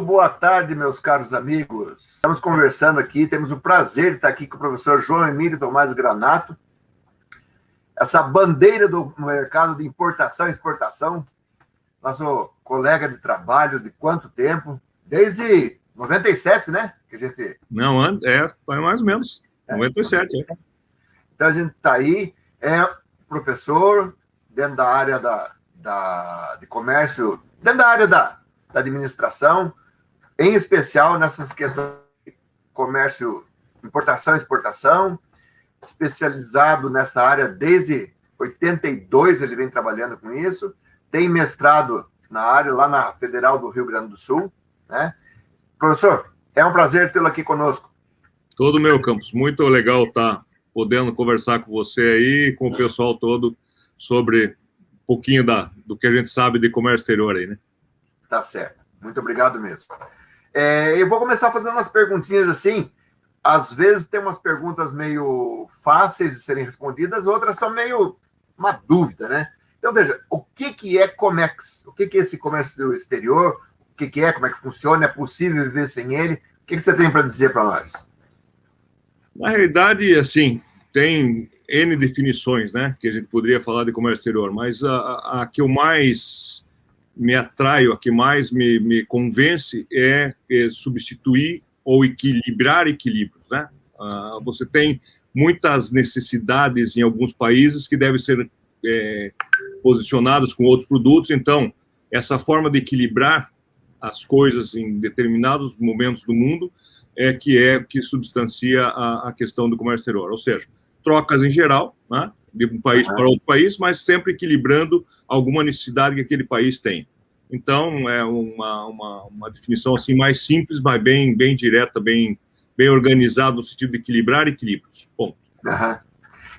boa tarde, meus caros amigos. Estamos conversando aqui, temos o prazer de estar aqui com o professor João Emílio Tomás Granato, essa bandeira do mercado de importação e exportação, nosso colega de trabalho de quanto tempo? Desde 97, né? Que a gente... Não, foi mais ou menos, 97. Então a gente está aí, é professor dentro da área de comércio, dentro da área da administração, em especial nessas questões de comércio, importação e exportação, especializado nessa área desde 82, ele vem trabalhando com isso, tem mestrado na área lá na Federal do Rio Grande do Sul, né? Professor, é um prazer tê-lo aqui conosco. Todo meu, Campos, muito legal estar podendo conversar com você aí, com o pessoal todo, sobre um pouquinho do que a gente sabe de comércio exterior aí, né? Tá certo, muito obrigado mesmo. Eu vou começar fazendo umas perguntinhas assim, às vezes tem umas perguntas meio fáceis de serem respondidas, outras são meio uma dúvida, né? Então, veja, o que é Comex? O que é esse comércio exterior? O que é? Como é que funciona? É possível viver sem ele? O que você tem para dizer para nós? Na realidade, assim, tem N definições, né, que a gente poderia falar de comércio exterior, mas a que eu mais me atraio, a que mais me convence é substituir ou equilibrar equilíbrios, né? Você tem muitas necessidades em alguns países que devem ser posicionadas com outros produtos, então, essa forma de equilibrar as coisas em determinados momentos do mundo que substancia a questão do comércio exterior, ou seja, trocas em geral, né, de um país para outro país, mas sempre equilibrando alguma necessidade que aquele país tem. Então, é uma definição assim mais simples, mas bem direta, bem organizada, no sentido de equilibrar equilíbrios. Ponto. Uhum.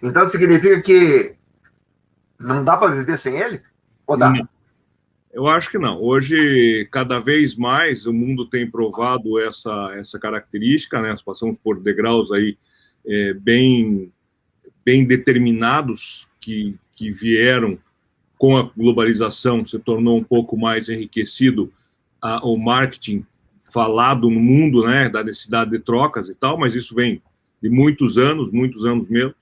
Então, significa que não dá para viver sem ele? Ou dá? Não. Eu acho que não. Hoje, cada vez mais, o mundo tem provado essa característica, né? Nós passamos por degraus aí bem determinados que vieram com a globalização, se tornou um pouco mais enriquecido o marketing falado no mundo, né? Da necessidade de trocas e tal, mas isso vem de muitos anos mesmo.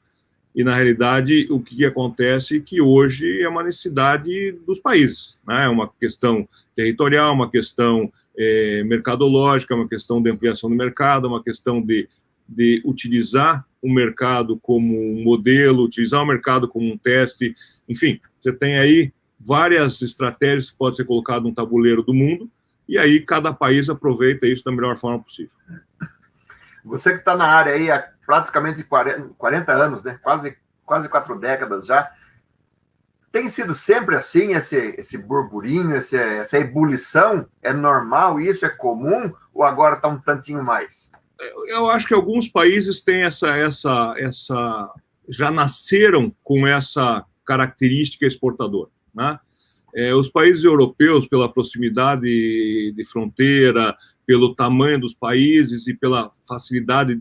E, na realidade, o que acontece é que hoje é uma necessidade dos países, né? É uma questão territorial, uma questão mercadológica, uma questão de ampliação do mercado, uma questão de utilizar o mercado como um modelo, utilizar o mercado como um teste. Enfim, você tem aí várias estratégias que podem ser colocadas no tabuleiro do mundo, e aí cada país aproveita isso da melhor forma possível. Você que está na área aí há praticamente 40 anos, né? Quase 4 décadas já. Tem sido sempre assim, esse burburinho, essa ebulição? É normal isso? É comum? Ou agora está um tantinho mais? Eu acho que alguns países têm já nasceram com essa característica exportadora, né? Os países europeus, pela proximidade de fronteira, pelo tamanho dos países e pela facilidade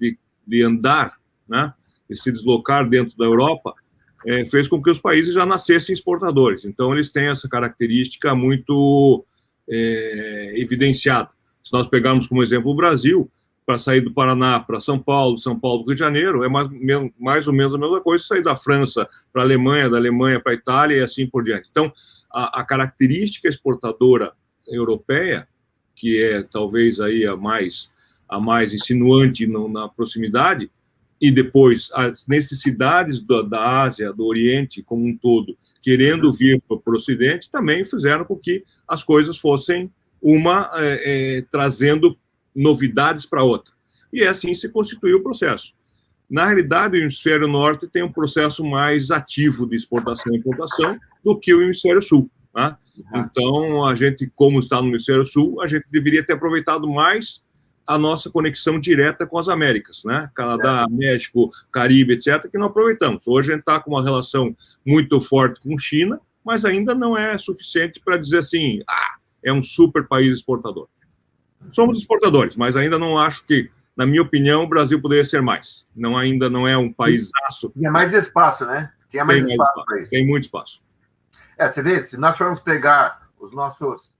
de andar, né, e se deslocar dentro da Europa, fez com que os países já nascessem exportadores. Então, eles têm essa característica muito evidenciada. Se nós pegarmos como exemplo o Brasil, para sair do Paraná para São Paulo para o Rio de Janeiro, é mais ou menos a mesma coisa sair da França para a Alemanha, da Alemanha para a Itália e assim por diante. Então, a característica exportadora europeia, que é talvez aí a mais insinuante na proximidade, e depois as necessidades da Ásia, do Oriente como um todo, querendo vir para o Ocidente, também fizeram com que as coisas fossem trazendo novidades para outra. E assim se constituiu o processo. Na realidade, o hemisfério norte tem um processo mais ativo de exportação e importação do que o hemisfério sul, né? Então, a gente, como está no hemisfério sul, a gente deveria ter aproveitado mais a nossa conexão direta com as Américas, né? Canadá, México, Caribe, etc., que não aproveitamos. Hoje a gente está com uma relação muito forte com China, mas ainda não é suficiente para dizer assim, é um super país exportador. Somos exportadores, mas ainda não acho que, na minha opinião, o Brasil poderia ser mais. Ainda não é um paísaço. Tinha mais espaço, né? Tinha mais espaço para isso. Tem muito espaço. Você vê, se nós formos pegar os nossos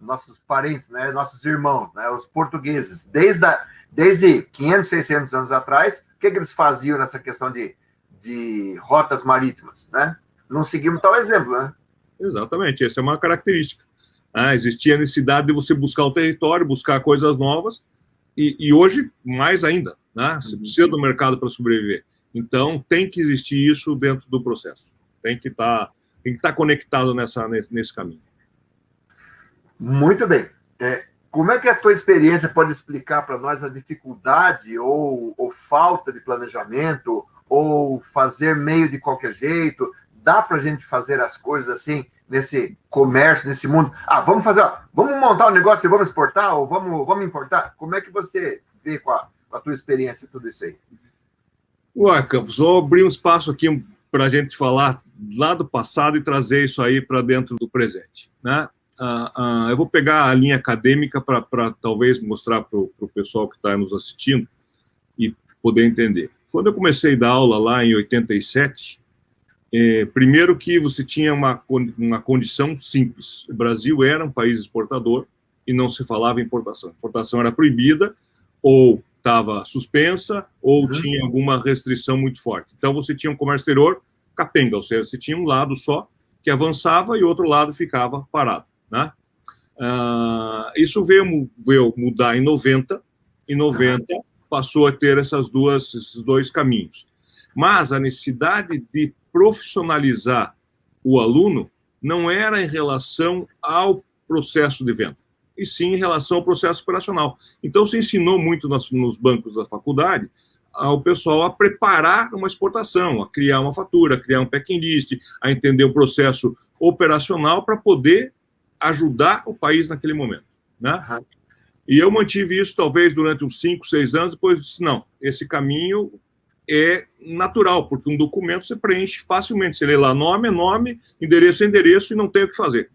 nossos parentes, né, nossos irmãos, né, os portugueses, desde 500, 600 anos atrás, o que eles faziam nessa questão de rotas marítimas, né? Não seguimos tal exemplo, né? Exatamente, essa é uma característica. Existia a necessidade de você buscar o território, buscar coisas novas, e hoje, mais ainda, né? Você precisa do mercado para sobreviver. Então, tem que existir isso dentro do processo. Tem que estar conectado nesse caminho. Muito bem. Como é que a tua experiência pode explicar para nós a dificuldade ou falta de planejamento ou fazer meio de qualquer jeito? Dá para a gente fazer as coisas assim, nesse comércio, nesse mundo? Vamos fazer, vamos montar um negócio e vamos exportar ou vamos importar? Como é que você vê com a tua experiência tudo isso aí? Campos, vou abrir um espaço aqui para a gente falar lá do passado e trazer isso aí para dentro do presente, né? Eu vou pegar a linha acadêmica para talvez mostrar para o pessoal que está nos assistindo e poder entender. Quando eu comecei a dar aula lá em 87, primeiro que você tinha uma condição simples. O Brasil era um país exportador e não se falava em importação. A importação era proibida ou estava suspensa ou tinha alguma restrição muito forte. Então, você tinha um comércio exterior capenga, ou seja, você tinha um lado só que avançava e outro lado ficava parado, né? Isso veio mudar em 90. Em 90, passou a ter esses dois caminhos. Mas a necessidade de profissionalizar o aluno não era em relação ao processo de venda, e sim em relação ao processo operacional. Então, se ensinou muito nos bancos da faculdade ao pessoal a preparar uma exportação, a criar uma fatura, a criar um packing list, a entender o processo operacional para poder ajudar o país naquele momento, né? E eu mantive isso talvez durante uns 5, 6 anos, depois disse, não, esse caminho é natural, porque um documento você preenche facilmente, você lê lá nome é nome, endereço é endereço e não tem o que fazer.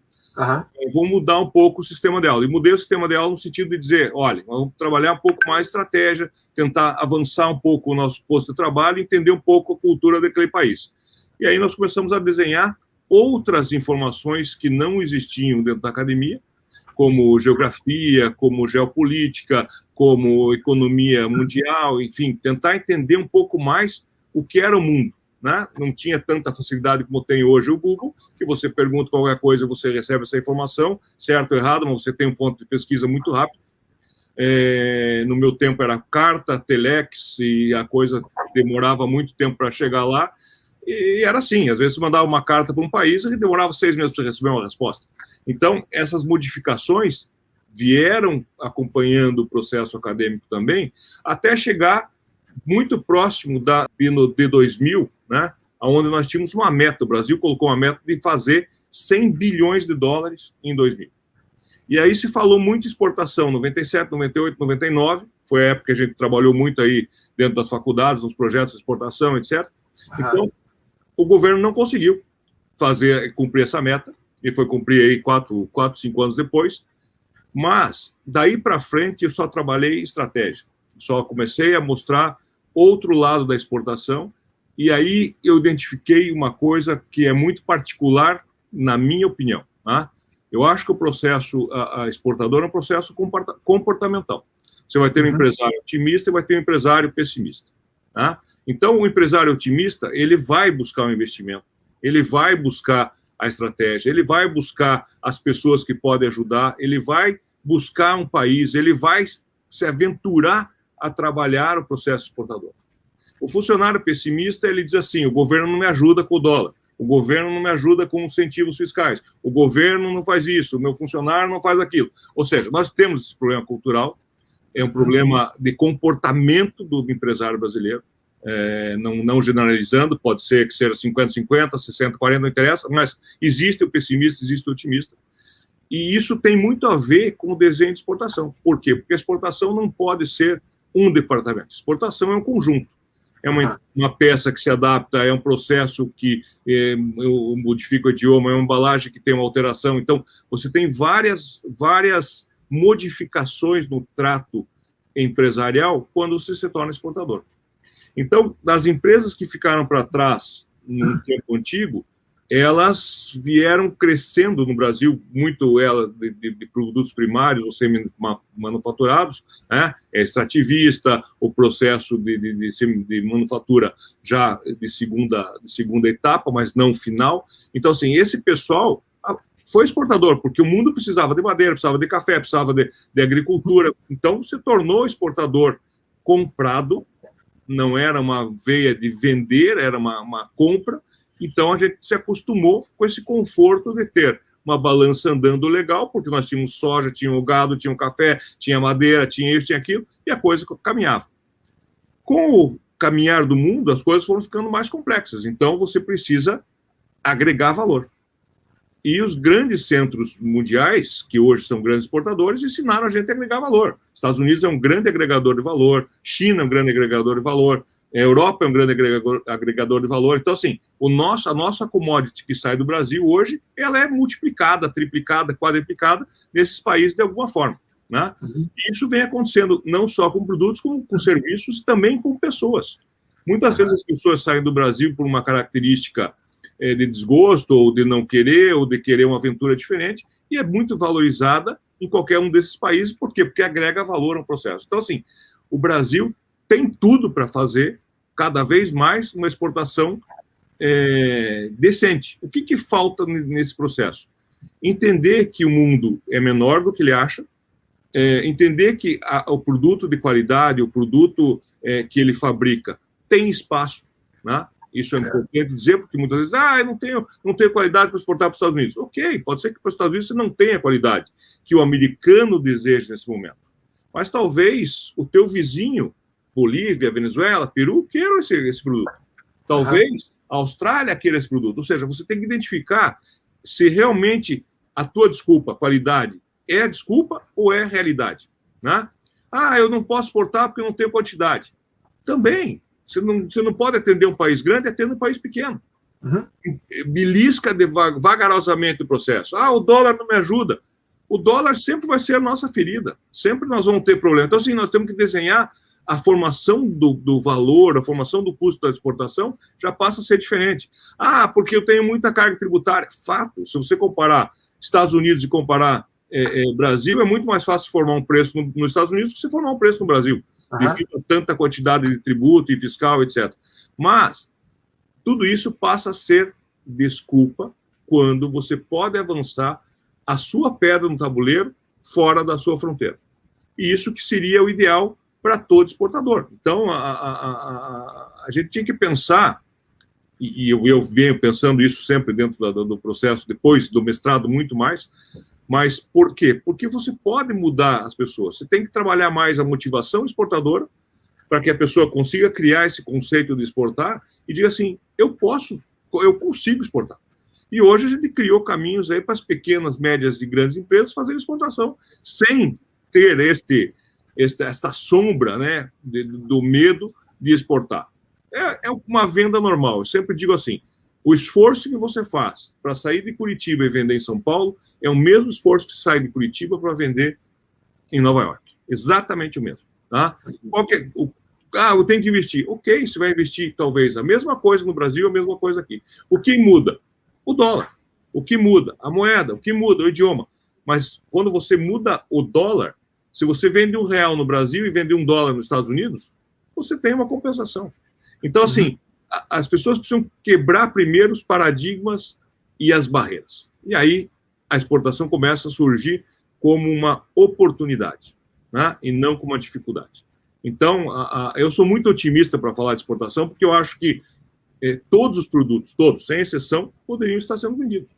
Eu vou mudar um pouco o sistema de aula. E mudei o sistema de aula no sentido de dizer, olha, vamos trabalhar um pouco mais estratégia, tentar avançar um pouco o nosso posto de trabalho, entender um pouco a cultura daquele país. E aí nós começamos a desenhar outras informações que não existiam dentro da academia, como geografia, como geopolítica, como economia mundial, enfim, tentar entender um pouco mais o que era o mundo, né? Não tinha tanta facilidade como tem hoje o Google, que você pergunta qualquer coisa, você recebe essa informação, certo ou errado, mas você tem um ponto de pesquisa muito rápido. No meu tempo era carta, telex, e a coisa demorava muito tempo para chegar lá, e era assim, às vezes você mandava uma carta para um país e demorava 6 meses para receber uma resposta. Então, essas modificações vieram acompanhando o processo acadêmico também, até chegar muito próximo de 2000, né, onde nós tínhamos uma meta, o Brasil colocou uma meta de fazer 100 bilhões de dólares em 2000. E aí se falou muito em exportação, 97, 98, 99, foi a época que a gente trabalhou muito aí dentro das faculdades, nos projetos de exportação, etc. Então, o governo não conseguiu cumprir essa meta, e foi cumprir aí 4, 5 anos depois, mas daí para frente eu só trabalhei estratégia, só comecei a mostrar outro lado da exportação, e aí eu identifiquei uma coisa que é muito particular, na minha opinião, tá? Eu acho que o processo exportador é um processo comportamental. Você vai ter um empresário otimista e vai ter um empresário pessimista, tá? Então, o empresário otimista, ele vai buscar um investimento, ele vai buscar a estratégia, ele vai buscar as pessoas que podem ajudar, ele vai buscar um país, ele vai se aventurar a trabalhar o processo exportador. O funcionário pessimista, ele diz assim, o governo não me ajuda com o dólar, o governo não me ajuda com incentivos fiscais, o governo não faz isso, o meu funcionário não faz aquilo. Ou seja, nós temos esse problema cultural, é um problema de comportamento do empresário brasileiro, não generalizando, pode ser que seja 50-50, 60-40, não interessa, mas existe o pessimista, existe o otimista. E isso tem muito a ver com o desenho de exportação. Por quê? Porque a exportação não pode ser um departamento. Exportação é um conjunto. É uma peça que se adapta, é um processo que modifica o idioma, é uma embalagem que tem uma alteração. Então, você tem várias modificações no trato empresarial quando você se torna exportador. Então, das empresas que ficaram para trás no tempo antigo, elas vieram crescendo no Brasil, muito ela de produtos primários ou semi-manufaturados, né? Extrativista, o processo de manufatura já de segunda etapa, mas não final. Então, assim, esse pessoal foi exportador, porque o mundo precisava de madeira, precisava de café, precisava de agricultura. Então, se tornou exportador comprado, não era uma veia de vender, era uma compra. Então, a gente se acostumou com esse conforto de ter uma balança andando legal, porque nós tínhamos soja, tinha o gado, tinha o café, tinha madeira, tinha isso, tinha aquilo, e a coisa caminhava. Com o caminhar do mundo, as coisas foram ficando mais complexas. Então, você precisa agregar valor. E os grandes centros mundiais, que hoje são grandes exportadores, ensinaram a gente a agregar valor. Estados Unidos é um grande agregador de valor, China é um grande agregador de valor, a Europa é um grande agregador de valor. Então, assim, a nossa commodity que sai do Brasil hoje, ela é multiplicada, triplicada, quadriplicada nesses países de alguma forma, né? E isso vem acontecendo não só com produtos, como com serviços, também com pessoas. Muitas vezes as pessoas saem do Brasil por uma característica de desgosto, ou de não querer, ou de querer uma aventura diferente, e é muito valorizada em qualquer um desses países. Por quê? Porque agrega valor ao processo. Então, assim, o Brasil tem tudo para fazer, cada vez mais, uma exportação decente. O que falta nesse processo? Entender que o mundo é menor do que ele acha, entender que o produto de qualidade, o produto que ele fabrica, tem espaço, né? Isso é importante dizer, porque muitas vezes, eu não tenho qualidade para exportar para os Estados Unidos. Ok, pode ser que para os Estados Unidos você não tenha qualidade que o americano deseja nesse momento. Mas talvez o teu vizinho, Bolívia, Venezuela, Peru, queiram esse produto. Talvez a Austrália queira esse produto. Ou seja, você tem que identificar se realmente a tua desculpa, qualidade, é desculpa ou é realidade, né? Eu não posso exportar porque eu não tenho quantidade. Também. Você não pode atender um país grande atendendo um país pequeno. Belisca vagarosamente o processo. O dólar não me ajuda. O dólar sempre vai ser a nossa ferida. Sempre nós vamos ter problema. Então, assim, nós temos que desenhar a formação do valor, a formação do custo da exportação já passa a ser diferente. Porque eu tenho muita carga tributária. Fato. Se você comparar Estados Unidos e comparar Brasil, é muito mais fácil formar um preço nos Estados Unidos do que você formar um preço no Brasil. Devido a tanta quantidade de tributo e fiscal, etc. Mas tudo isso passa a ser desculpa quando você pode avançar a sua pedra no tabuleiro fora da sua fronteira. E isso que seria o ideal para todo exportador. Então, a gente tinha que pensar, e eu venho pensando isso sempre dentro do processo, depois do mestrado, muito mais. Mas por quê? Porque você pode mudar as pessoas. Você tem que trabalhar mais a motivação exportadora para que a pessoa consiga criar esse conceito de exportar e diga assim, eu consigo exportar. E hoje a gente criou caminhos aí para as pequenas, médias e grandes empresas fazerem exportação, sem ter esta sombra, né, do medo de exportar. É uma venda normal. Eu sempre digo assim, o esforço que você faz para sair de Curitiba e vender em São Paulo é o mesmo esforço que sai de Curitiba para vender em Nova York. Exatamente o mesmo. Tá? Eu tenho que investir. Ok, você vai investir talvez a mesma coisa no Brasil, a mesma coisa aqui. O que muda? O dólar. O que muda? A moeda. O que muda? O idioma. Mas quando você muda o dólar, se você vende R$1 no Brasil e vende $1 nos Estados Unidos, você tem uma compensação. Então, assim, as pessoas precisam quebrar primeiro os paradigmas e as barreiras. E aí a exportação começa a surgir como uma oportunidade, né? E não como uma dificuldade. Então, eu sou muito otimista para falar de exportação, porque eu acho que todos os produtos, todos, sem exceção, poderiam estar sendo vendidos.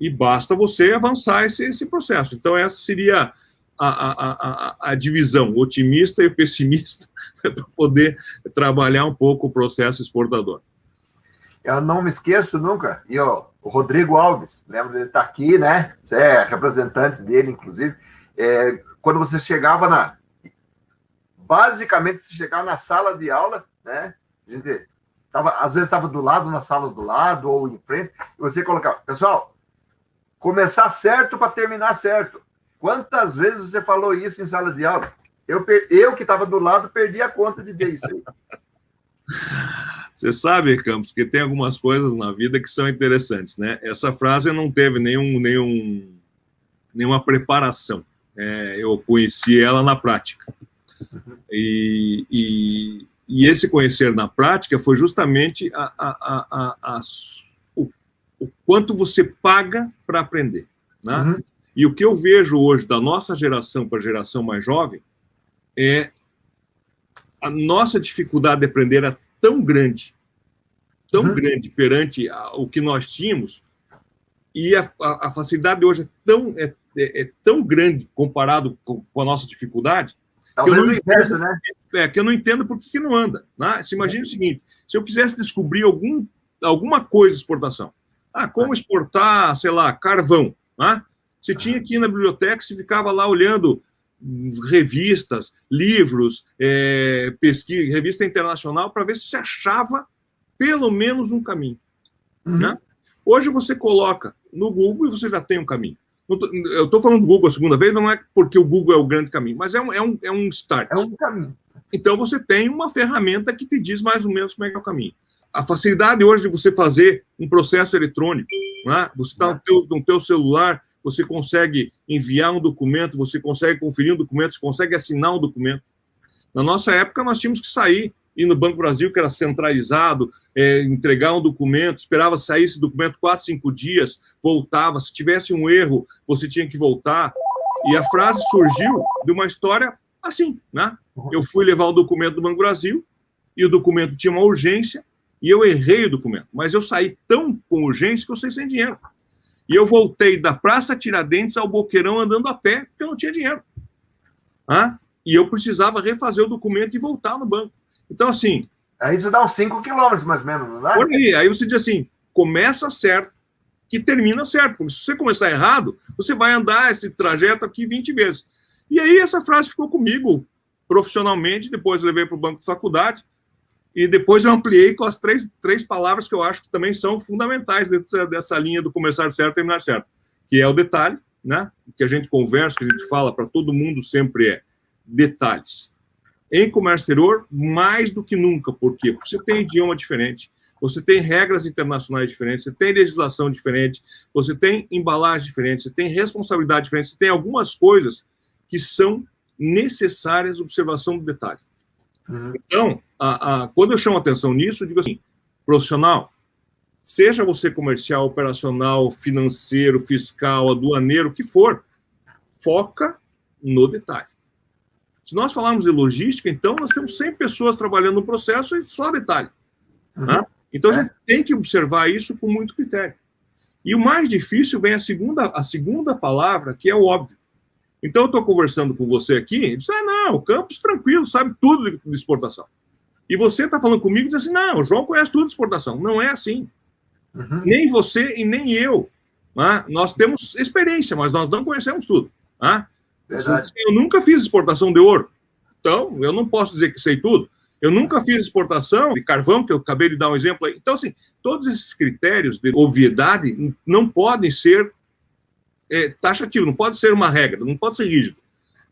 E basta você avançar esse processo. Então, essa seria a divisão, o otimista e o pessimista, para poder trabalhar um pouco o processo exportador. Eu não me esqueço nunca, e o Rodrigo Alves, lembra dele estar aqui, né? Você é representante dele, inclusive. Quando você chegava basicamente, você chegava na sala de aula, né? A gente às vezes estava do lado, na sala do lado, ou em frente, e você colocava, pessoal, começar certo para terminar certo. Quantas vezes você falou isso em sala de aula? Eu que estava do lado, perdi a conta de ver isso aí. Você sabe, Campos, que tem algumas coisas na vida que são interessantes, né? Essa frase não teve nenhuma preparação. Eu conheci ela na prática. E esse conhecer na prática foi justamente o quanto você paga para aprender, né? Uhum. E o que eu vejo hoje da nossa geração para a geração mais jovem é a nossa dificuldade de aprender é tão grande grande perante o que nós tínhamos, e a facilidade hoje é tão grande comparado com a nossa dificuldade, talvez o inverso, né? Que eu não entendo por que não anda. Né? Se imagina o seguinte, se eu quisesse descobrir alguma coisa de exportação, como exportar, sei lá, carvão, né? Você tinha aqui na biblioteca, você ficava lá olhando revistas, livros, pesquisa, revista internacional, para ver se você achava pelo menos um caminho. Uhum. Né? Hoje você coloca no Google e você já tem um caminho. Eu estou falando do Google a segunda vez, não é porque o Google é o grande caminho, mas é um start. É um caminho. Então você tem uma ferramenta que te diz mais ou menos como é que é o caminho. A facilidade hoje de você fazer um processo eletrônico, né? Você está no teu celular, você consegue enviar um documento, você consegue conferir um documento, você consegue assinar um documento. Na nossa época, nós tínhamos que sair, ir no Banco Brasil, que era centralizado, entregar um documento, esperava sair esse documento 4, 5 dias, voltava. Se tivesse um erro, você tinha que voltar. E a frase surgiu de uma história assim, né? Eu fui levar o documento do Banco Brasil, e o documento tinha uma urgência, e eu errei o documento. Mas eu saí tão com urgência que eu saí sem dinheiro. E eu voltei da Praça Tiradentes ao Boqueirão andando a pé, porque eu não tinha dinheiro. E eu precisava refazer o documento e voltar no banco. Então, assim... Aí isso dá uns 5 quilômetros, mais ou menos, não dá? Por aí você diz assim, começa certo, que termina certo. Porque se você começar errado, você vai andar esse trajeto aqui 20 vezes. E aí essa frase ficou comigo profissionalmente, depois eu levei para o banco de faculdade, e depois eu ampliei com as três palavras que eu acho que também são fundamentais dentro dessa linha do começar certo e terminar certo, que é o detalhe, né? O que a gente conversa, que a gente fala para todo mundo sempre é detalhes. Em comércio exterior, mais do que nunca. Por quê? Porque você tem idioma diferente, você tem regras internacionais diferentes, você tem legislação diferente, você tem embalagem diferente, você tem responsabilidade diferente, você tem algumas coisas que são necessárias observação do detalhe. Uhum. Então, quando eu chamo atenção nisso, eu digo assim, profissional, seja você comercial, operacional, financeiro, fiscal, aduaneiro, o que for, foca no detalhe. Se nós falarmos de logística, então nós temos 100 pessoas trabalhando no processo e só detalhe. Uhum. Né? Então a gente tem que observar isso com muito critério. E o mais difícil vem a segunda palavra, que é o óbvio. Então eu estou conversando com você aqui e diz, não, o Campos tranquilo, sabe tudo de exportação. E você está falando comigo e diz assim, não, o João conhece tudo de exportação. Não é assim. Uhum. Nem você e nem eu. Né? Nós temos experiência, mas nós não conhecemos tudo. Né? Eu nunca fiz exportação de ouro, então eu não posso dizer que sei tudo. Eu nunca fiz exportação de carvão, que eu acabei de dar um exemplo aí. Então, assim, todos esses critérios de obviedade não podem ser taxativos, não pode ser uma regra, não pode ser rígido.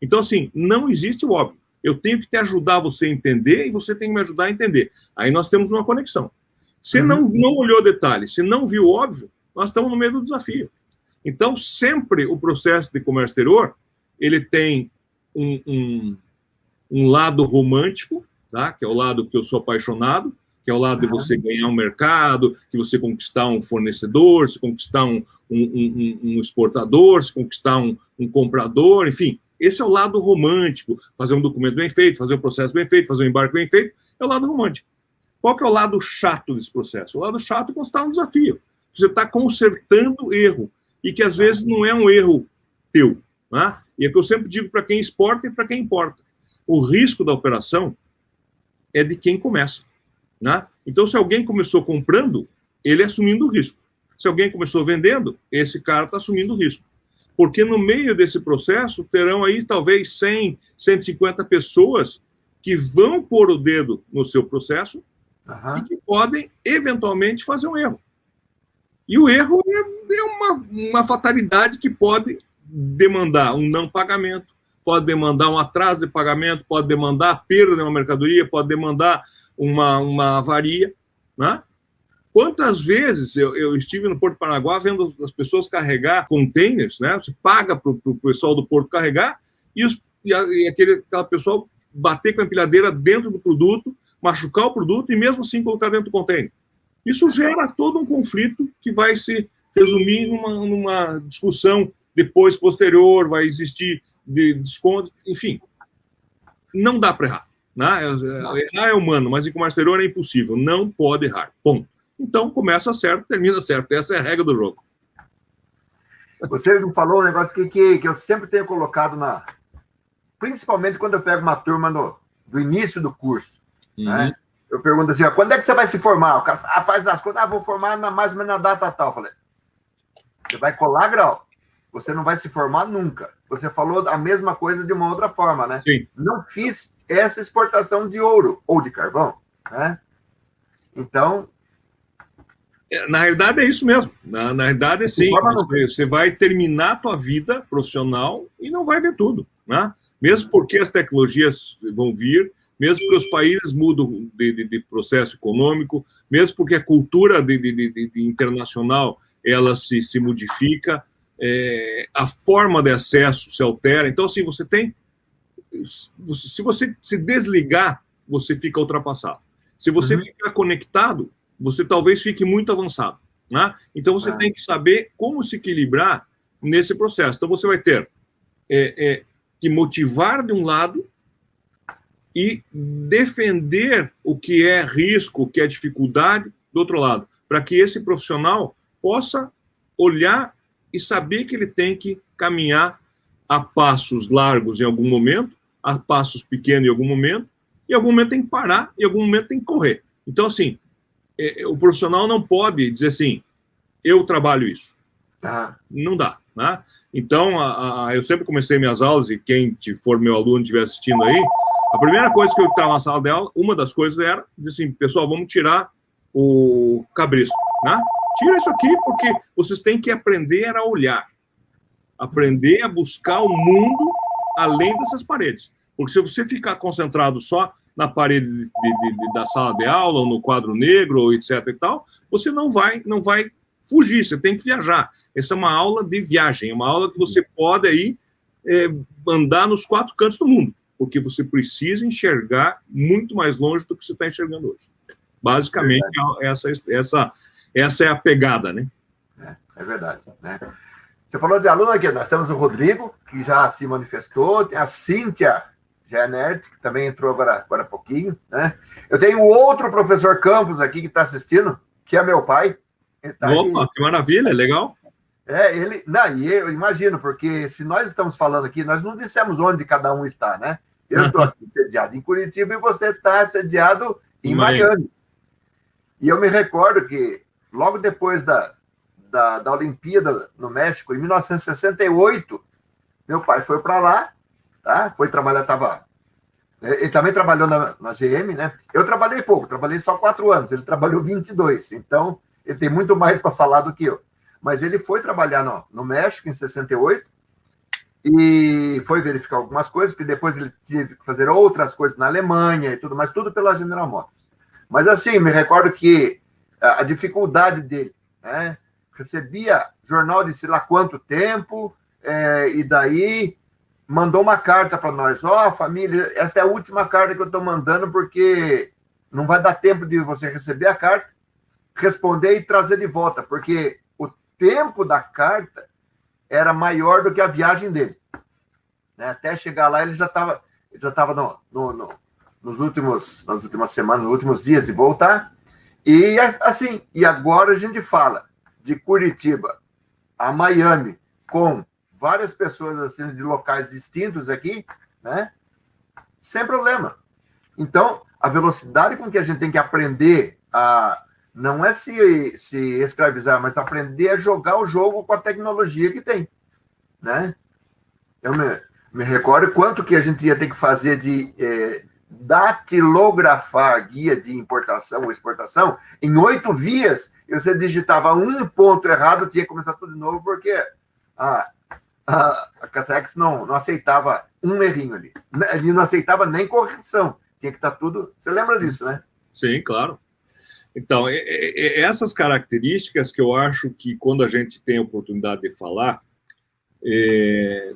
Então, assim, não existe o óbvio. Eu tenho que te ajudar você a entender e você tem que me ajudar a entender. Aí nós temos uma conexão. Se não olhou detalhes, se não viu o óbvio, nós estamos no meio do desafio. Então, sempre o processo de comércio exterior, ele tem um lado romântico, tá? Que é o lado que eu sou apaixonado, que é o lado de você ganhar um mercado, que você conquistar um fornecedor, se conquistar um exportador, se conquistar um comprador, enfim. Esse é o lado romântico, fazer um documento bem feito, fazer um processo bem feito, fazer um embarque bem feito, é o lado romântico. Qual que é o lado chato desse processo? O lado chato é quando você está no desafio. Você está consertando erro, e que às vezes não é um erro teu. Né? E é que eu sempre digo para quem exporta e para quem importa. O risco da operação é de quem começa. Né? Então, se alguém começou comprando, ele é assumindo o risco. Se alguém começou vendendo, esse cara está assumindo o risco. Porque no meio desse processo, terão aí talvez 100, 150 pessoas que vão pôr o dedo no seu processo e que podem, eventualmente, fazer um erro. E o erro é uma fatalidade que pode demandar um não pagamento, pode demandar um atraso de pagamento, pode demandar a perda de uma mercadoria, pode demandar uma avaria. né? Quantas vezes eu estive no Porto Paranaguá vendo as pessoas carregar containers, né? Você paga para o pessoal do Porto carregar e aquela pessoa bater com a empilhadeira dentro do produto, machucar o produto e mesmo assim colocar dentro do container. Isso gera todo um conflito que vai se resumir numa discussão depois, posterior, vai existir de desconto, enfim. Não dá para errar. Né? Errar é humano, mas em comércio exterior é impossível. Não pode errar. Ponto. Então, começa certo, termina certo. Essa é a regra do jogo. Você me falou um negócio que eu sempre tenho colocado principalmente quando eu pego uma turma do início do curso, né? Eu pergunto assim, quando é que você vai se formar? O cara faz as contas, vou formar mais ou menos na data tal. Eu falei, você vai colar grau, você não vai se formar nunca. Você falou a mesma coisa de uma outra forma, né? Sim. Não fiz essa exportação de ouro ou de carvão, né? Então... Na realidade, é isso mesmo. Na realidade, sim. Você vai terminar a tua vida profissional e não vai ver tudo, né? Mesmo porque as tecnologias vão vir, mesmo porque os países mudam de processo econômico, mesmo porque a cultura internacional ela se modifica, a forma de acesso se altera. Então, assim, se você se desligar, você fica ultrapassado. Se você ficar conectado, você talvez fique muito avançado, né? Então, você tem que saber como se equilibrar nesse processo. Então, você vai ter que motivar de um lado e defender o que é risco, o que é dificuldade do outro lado, para que esse profissional possa olhar e saber que ele tem que caminhar a passos largos em algum momento, a passos pequenos em algum momento, e em algum momento tem que parar, e em algum momento tem que correr. Então, assim, o profissional não pode dizer assim, eu trabalho isso. Não dá, né? Então, eu sempre comecei minhas aulas, e quem for meu aluno estiver assistindo aí, a primeira coisa que eu estava na sala de aula, uma das coisas era, assim, pessoal, vamos tirar o cabresto, né? Tira isso aqui, porque vocês têm que aprender a olhar, aprender a buscar o mundo além dessas paredes. Porque se você ficar concentrado só na parede da sala de aula, ou no quadro negro, ou etc e tal, você não vai fugir, você tem que viajar. Essa é uma aula de viagem, é uma aula que você pode aí andar nos 4 cantos do mundo, porque você precisa enxergar muito mais longe do que você está enxergando hoje. Basicamente, essa é a pegada, né? É verdade, né? Você falou de aluno aqui, nós temos o Rodrigo, que já se manifestou, tem a Cíntia Janert, que também entrou agora há pouquinho, né? Eu tenho outro professor Campos aqui que está assistindo, que é meu pai. Tá. Opa, que maravilha, legal. Ele... Não, e eu imagino, porque se nós estamos falando aqui, nós não dissemos onde cada um está, né? Eu estou aqui sediado em Curitiba e você está sediado em Miami. E eu me recordo que logo depois da Olimpíada no México, em 1968, meu pai foi para lá, tá? Foi trabalhar, ele também trabalhou na GM, né? Eu trabalhei pouco, trabalhei só 4 anos, ele trabalhou 22, então ele tem muito mais para falar do que eu. Mas ele foi trabalhar no México em 68 e foi verificar algumas coisas, que depois ele teve que fazer outras coisas na Alemanha e tudo mais, tudo pela General Motors. Mas assim, me recordo que a dificuldade dele, né? Recebia jornal de sei lá quanto tempo, e daí mandou uma carta para nós. Família, essa é a última carta que eu estou mandando, porque não vai dar tempo de você receber a carta, responder e trazer de volta, porque o tempo da carta era maior do que a viagem dele. Né? Até chegar lá, ele já estava nas últimas semanas, nos últimos dias de voltar. E assim, e agora a gente fala de Curitiba a Miami, com várias pessoas assim, de locais distintos aqui, né? Sem problema. Então, a velocidade com que a gente tem que aprender não é se escravizar, mas aprender a jogar o jogo com a tecnologia que tem, né? Eu me recordo quanto que a gente ia ter que fazer de datilografar guia de importação ou exportação em 8 vias, e você digitava um ponto errado, tinha que começar tudo de novo, porque a Casex não aceitava um errinho ali. Ele não aceitava nem correção. Tinha que estar tudo... Você lembra disso, né? Sim, claro. Então, essas características que eu acho que quando a gente tem a oportunidade de falar,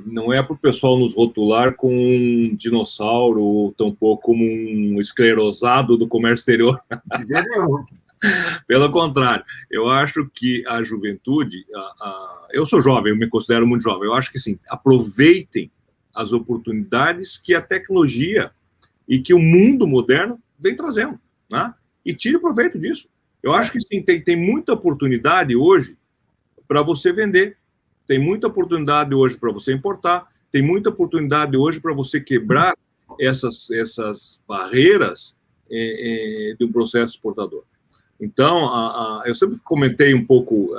não é para o pessoal nos rotular como um dinossauro ou tampouco como um esclerosado do comércio exterior. De jeito nenhum. Pelo contrário, eu acho que a juventude, eu sou jovem, eu me considero muito jovem, eu acho que sim, aproveitem as oportunidades que a tecnologia e que o mundo moderno vem trazendo, né? E tire proveito disso. Eu acho que sim, tem muita oportunidade hoje para você vender, tem muita oportunidade hoje para você importar, tem muita oportunidade hoje para você quebrar essas barreiras de um processo exportador. Então, eu sempre comentei um pouco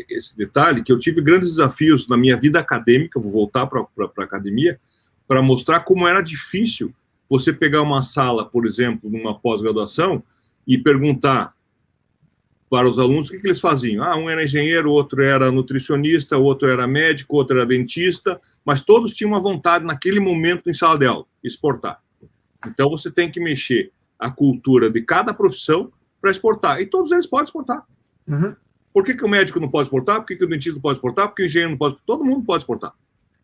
esse detalhe, que eu tive grandes desafios na minha vida acadêmica, vou voltar para a academia, para mostrar como era difícil você pegar uma sala, por exemplo, numa pós-graduação, e perguntar para os alunos o que eles faziam. Um era engenheiro, outro era nutricionista, outro era médico, outro era dentista, mas todos tinham uma vontade, naquele momento, em sala de aula, exportar. Então, você tem que mexer a cultura de cada profissão para exportar. E todos eles podem exportar. Uhum. Por que o médico não pode exportar? Por que o dentista não pode exportar? Por que o engenheiro não pode? Todo mundo pode exportar.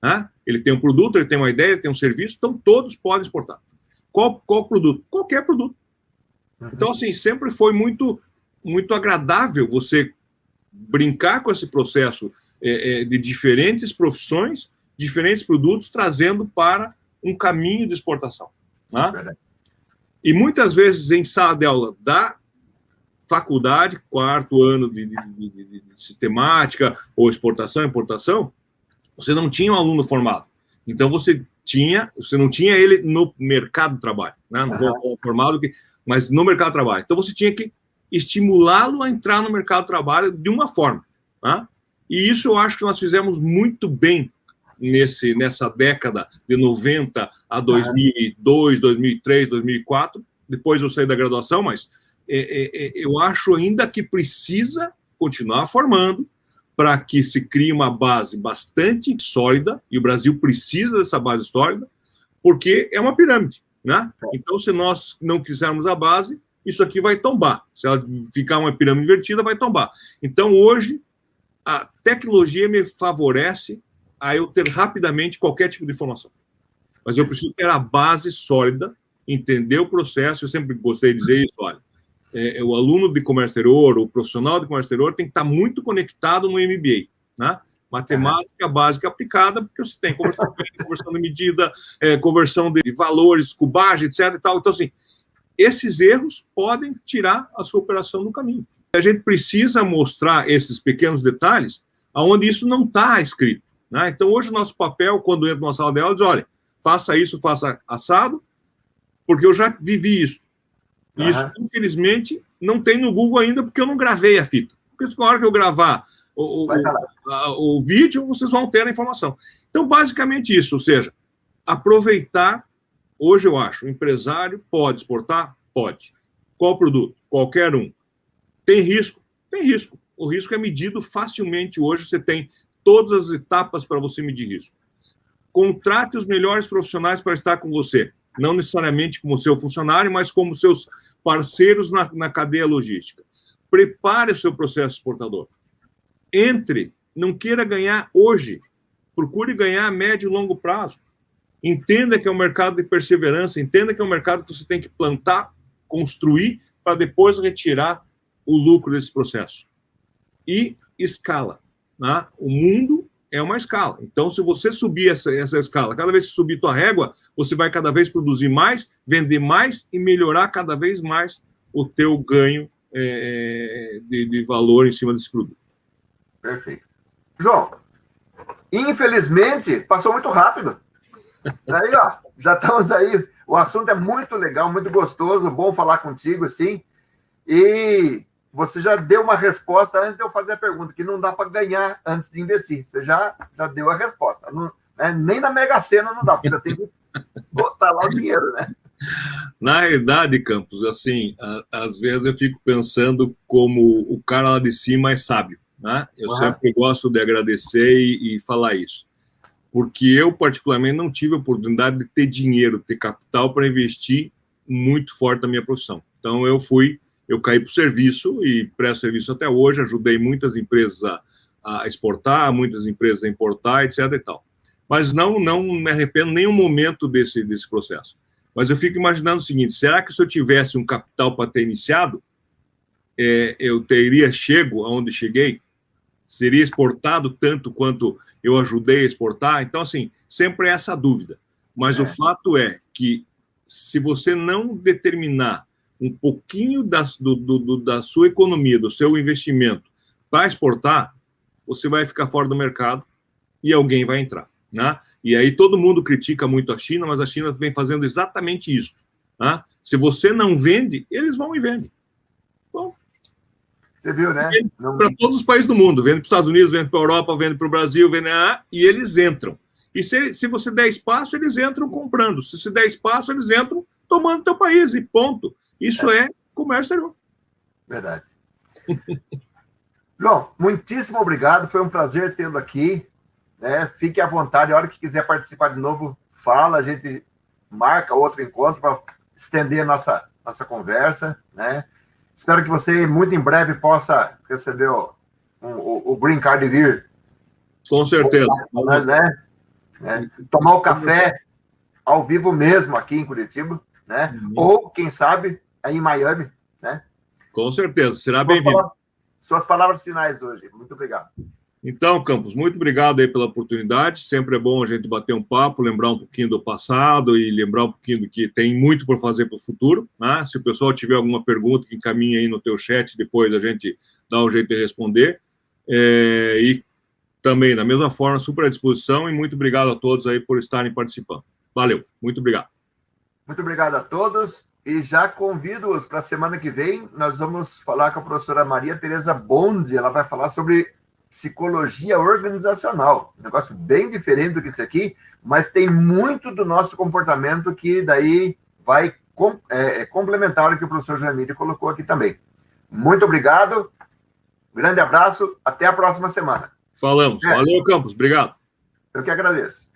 Né? Ele tem um produto, ele tem uma ideia, ele tem um serviço, então todos podem exportar. Qual produto? Qualquer produto. Uhum. Então, assim, sempre foi muito agradável você brincar com esse processo de diferentes profissões, diferentes produtos, trazendo para um caminho de exportação. Né? E muitas vezes, em sala de aula da faculdade, quarto ano de sistemática, ou exportação, importação, você não tinha um aluno formado. Então, você não tinha ele no mercado de trabalho. Né? Não vou formado, mas no mercado de trabalho. Então, você tinha que estimulá-lo a entrar no mercado de trabalho de uma forma. Tá? E isso eu acho que nós fizemos muito bem nessa década de 90 a 2002, 2003, 2004. Depois eu saí da graduação, mas eu acho ainda que precisa continuar formando para que se crie uma base bastante sólida, e o Brasil precisa dessa base sólida, porque é uma pirâmide. Né? Então, se nós não quisermos a base, isso aqui vai tombar. Se ela ficar uma pirâmide invertida, vai tombar. Então, hoje, a tecnologia me favorece a eu ter rapidamente qualquer tipo de informação. Mas eu preciso ter a base sólida, entender o processo. Eu sempre gostei de dizer isso, olha, o aluno de comércio exterior, o profissional de comércio exterior tem que estar muito conectado no MBA, né? Matemática básica aplicada, porque você tem conversão de medida, conversão de valores, cubagem, etc. E tal. Então, assim, esses erros podem tirar a sua operação do caminho. A gente precisa mostrar esses pequenos detalhes onde isso não está escrito. Né? Então, hoje, o nosso papel, quando entra numa sala de aula, diz, olha, faça isso, faça assado, porque eu já vivi isso. E isso, infelizmente, não tem no Google ainda, porque eu não gravei a fita. Porque na hora que eu gravar o vídeo, vocês vão ter a informação. Então, basicamente isso, ou seja, aproveitar. Hoje, eu acho, o empresário pode exportar? Pode. Qual produto? Qualquer um. Tem risco? Tem risco. O risco é medido facilmente hoje, você tem todas as etapas para você medir risco. Contrate os melhores profissionais para estar com você. Não necessariamente como seu funcionário, mas como seus parceiros na cadeia logística. Prepare o seu processo exportador. Entre, não queira ganhar hoje. Procure ganhar a médio e longo prazo. Entenda que é um mercado de perseverança, entenda que é um mercado que você tem que plantar, construir, para depois retirar o lucro desse processo. E escala. Né? O mundo é uma escala. Então, se você subir essa escala, cada vez que subir tua régua, você vai cada vez produzir mais, vender mais e melhorar cada vez mais o teu ganho de valor em cima desse produto. Perfeito. João, infelizmente, passou muito rápido. Aí, ó, já estamos aí. O assunto é muito legal, muito gostoso, bom falar contigo, assim. E você já deu uma resposta antes de eu fazer a pergunta, que não dá para ganhar antes de investir. Você já deu a resposta. Não, nem na Mega Sena não dá, porque você tem que botar lá o dinheiro, né? Na realidade, Campos, assim, às vezes eu fico pensando como o cara lá de cima é sábio, né? Eu sempre gosto de agradecer e falar isso. Porque eu, particularmente, não tive a oportunidade de ter dinheiro, ter capital para investir muito forte na minha profissão. Então, eu fui eu caí para o serviço e presto serviço até hoje, ajudei muitas empresas a exportar, muitas empresas a importar, etc. e tal. Mas não me arrependo em nenhum momento desse processo. Mas eu fico imaginando o seguinte, será que se eu tivesse um capital para ter iniciado, eu teria chego aonde cheguei? Seria exportado tanto quanto eu ajudei a exportar? Então, assim, sempre é essa dúvida. Mas o fato é que, se você não determinar um pouquinho da sua economia, do seu investimento para exportar, você vai ficar fora do mercado e alguém vai entrar, né? E aí todo mundo critica muito a China, mas a China vem fazendo exatamente isso, né? Se você não vende, eles vão e vendem. Bom, você viu, né? Para todos os países do mundo, vende para os Estados Unidos, vende para a Europa, vende para o Brasil, e eles entram. E se você der espaço, eles entram comprando. Se der espaço, eles entram tomando teu país, e ponto. Isso é comércio exterior. Verdade. João, muitíssimo obrigado, foi um prazer tê-lo aqui, né? Fique à vontade, a hora que quiser participar de novo, fala, a gente marca outro encontro para estender a nossa conversa, né? Espero que você, muito em breve, possa receber o Green Card vir. Com certeza. Mas, né? Tomar o café ao vivo mesmo aqui em Curitiba, né? Ou, quem sabe, aí em Miami, né? Com certeza, será bem-vindo. Suas palavras finais hoje. Muito obrigado. Então, Campos, muito obrigado aí pela oportunidade. Sempre é bom a gente bater um papo, lembrar um pouquinho do passado e lembrar um pouquinho do que tem muito por fazer para o futuro, né? Se o pessoal tiver alguma pergunta, que encaminhe aí no teu chat, depois a gente dá um jeito de responder. E também, da mesma forma, super à disposição, e muito obrigado a todos aí por estarem participando. Valeu, muito obrigado. Muito obrigado a todos, e já convido-os para a semana que vem, nós vamos falar com a professora Maria Tereza Bondi, ela vai falar sobre psicologia organizacional, um negócio bem diferente do que isso aqui, mas tem muito do nosso comportamento que daí vai complementar o que o professor Jamile colocou aqui também. Muito obrigado, grande abraço, até a próxima semana. Falamos. Valeu, Campos, obrigado. Eu que agradeço.